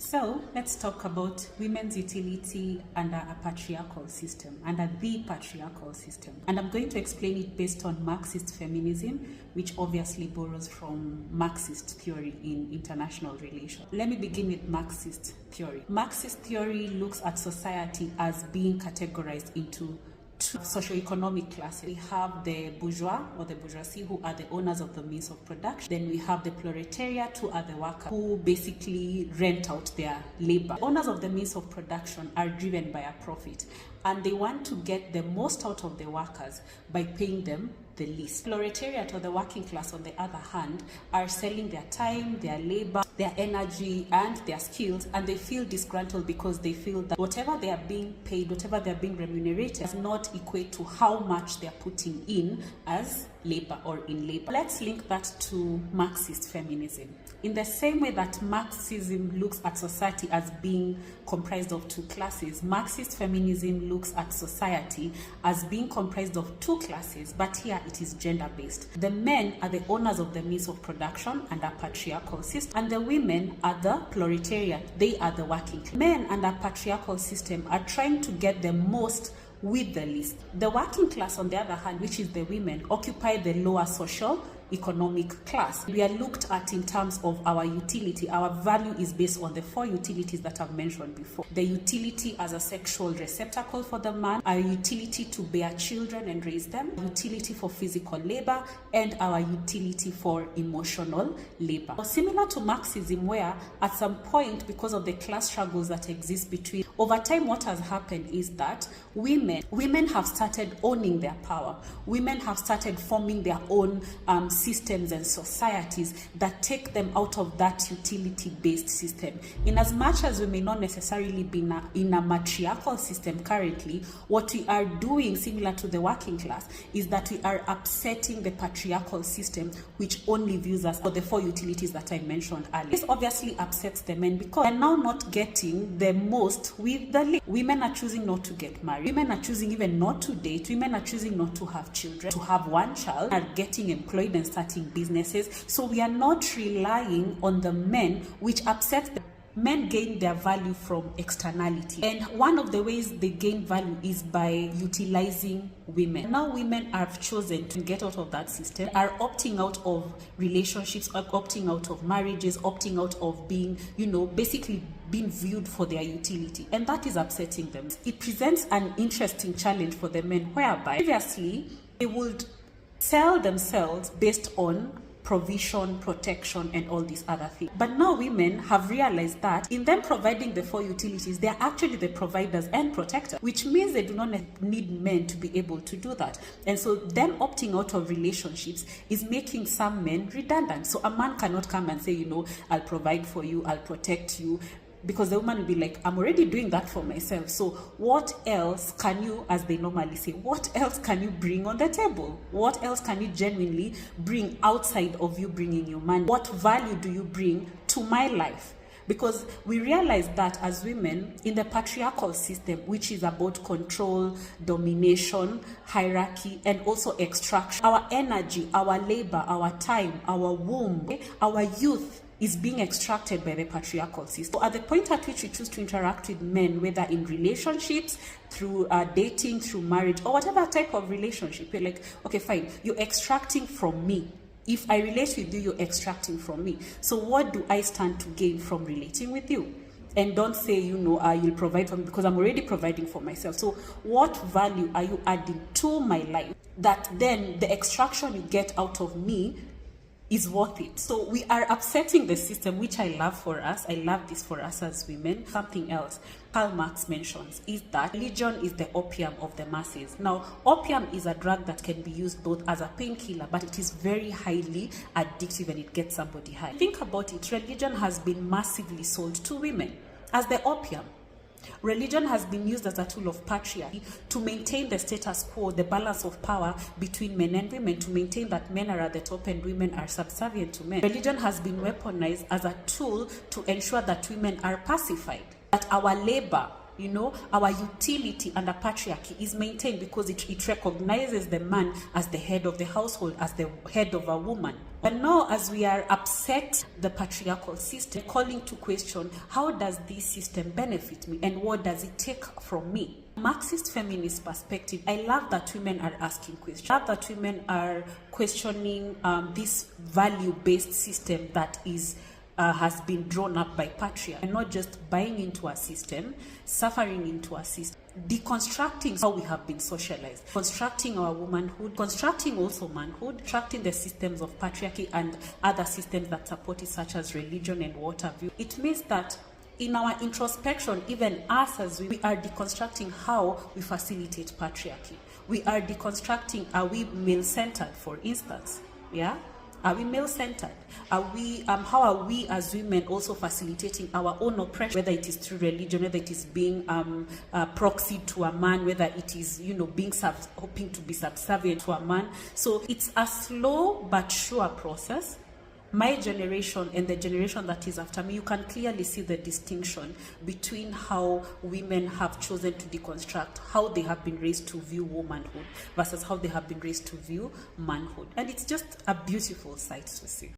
So let's talk about women's utility under a patriarchal system, under the patriarchal system. And I'm going to explain it based on Marxist feminism, which obviously borrows from Marxist theory in international relations. Let me begin with Marxist theory. Marxist theory looks at society as being categorized into two socioeconomic classes. We have the bourgeois or the bourgeoisie, who are the owners of the means of production. Then we have the proletariat, who are the workers, who basically rent out their labor. Owners of the means of production are driven by a profit, and they want to get the most out of the workers by paying them the least. Proletariat, or the working class, on the other hand, are selling their time, their labor, their energy, and their skills, and they feel disgruntled because they feel that whatever they are being paid, whatever they are being remunerated, does not equate to how much they are putting in as labor or in labor. Let's link that to Marxist feminism. In the same way that Marxism looks at society as being comprised of two classes, Marxist feminism looks at society as being comprised of two classes, but here it is gender-based. The men are the owners of the means of production under patriarchal system, and the women are the proletariat. They are the working class. Men under patriarchal system are trying to get the most with the least. The working class, on the other hand, which is the women, occupy the lower social economic class. We are looked at in terms of our utility. Our value is based on the four utilities that I've mentioned before. The utility as a sexual receptacle for the man, our utility to bear children and raise them, utility for physical labor, and our utility for emotional labor. Similar to Marxism, where at some point, because of the class struggles that exist between, over time what has happened is that women have started owning their power. Women have started forming their own systems and societies that take them out of that utility-based system. In as much as we may not necessarily be in a matriarchal system currently, what we are doing, similar to the working class, is that we are upsetting the patriarchal system, which only views us for the four utilities that I mentioned earlier. This obviously upsets the men because they're now not getting the most with the least. Women are choosing not to get married. Women are choosing even not to date. Women are choosing not to have children, to have one child, are getting employed and starting businesses. So we are not relying on the men, which upsets the men. Gain their value from externality, and one of the ways they gain value is by utilizing women. Now women have chosen to get out of that system, are opting out of relationships, opting out of marriages, opting out of being, basically being viewed for their utility, and that is upsetting them. It presents an interesting challenge for the men, whereby previously they would sell themselves based on provision, protection, and all these other things. But now women have realized that in them providing the four utilities, they are actually the providers and protectors, which means they do not need men to be able to do that. And so them opting out of relationships is making some men redundant. So a man cannot come and say, I'll provide for you, I'll protect you, because the woman will be like, I'm already doing that for myself. So what else can you, as they normally say, what else can you bring on the table? What else can you genuinely bring outside of you bringing your money? What value do you bring to my life? Because we realize that as women in the patriarchal system, which is about control, domination, hierarchy, and also extraction, our energy, our labor, our time, our womb, our youth is being extracted by the patriarchal system. So at the point at which we choose to interact with men, whether in relationships, through dating, through marriage, or whatever type of relationship, you're like, okay, fine, you're extracting from me. If I relate with you, you're extracting from me. So what do I stand to gain from relating with you? And don't say, you'll provide for me, because I'm already providing for myself. So what value are you adding to my life that then the extraction you get out of me is worth it? So we are upsetting the system, which I love for us. I love this for us as women. Something else Karl Marx mentions is that religion is the opium of the masses. Now, opium is a drug that can be used both as a painkiller, but it is very highly addictive and it gets somebody high. Think about it. Religion has been massively sold to women as the opium. Religion has been used as a tool of patriarchy to maintain the status quo, the balance of power between men and women, to maintain that men are at the top and women are subservient to men. Religion has been weaponized as a tool to ensure that women are pacified, that our labor You know, our utility under patriarchy is maintained because it recognizes the man as the head of the household, as the head of a woman. But now, as we are upset the patriarchal system, calling to question, how does this system benefit me and what does it take from me? Marxist feminist perspective, I love that women are asking questions. I love that women are questioning this value-based system that is has been drawn up by patriarchy, and not just buying into a system, suffering into a system, deconstructing how we have been socialized, constructing our womanhood, constructing also manhood, constructing the systems of patriarchy and other systems that support it, such as religion and what have you. It means that in our introspection, even us as we are deconstructing how we facilitate patriarchy. We are deconstructing, are we male-centered, for instance? Yeah? Are we male-centered? Are we? How are we as women also facilitating our own oppression, whether it is through religion, whether it is being proxied to a man, whether it is, you know, being hoping to be subservient to a man. So it's a slow but sure process. My generation and the generation that is after me, you can clearly see the distinction between how women have chosen to deconstruct how they have been raised to view womanhood versus how they have been raised to view manhood. And it's just a beautiful sight to see.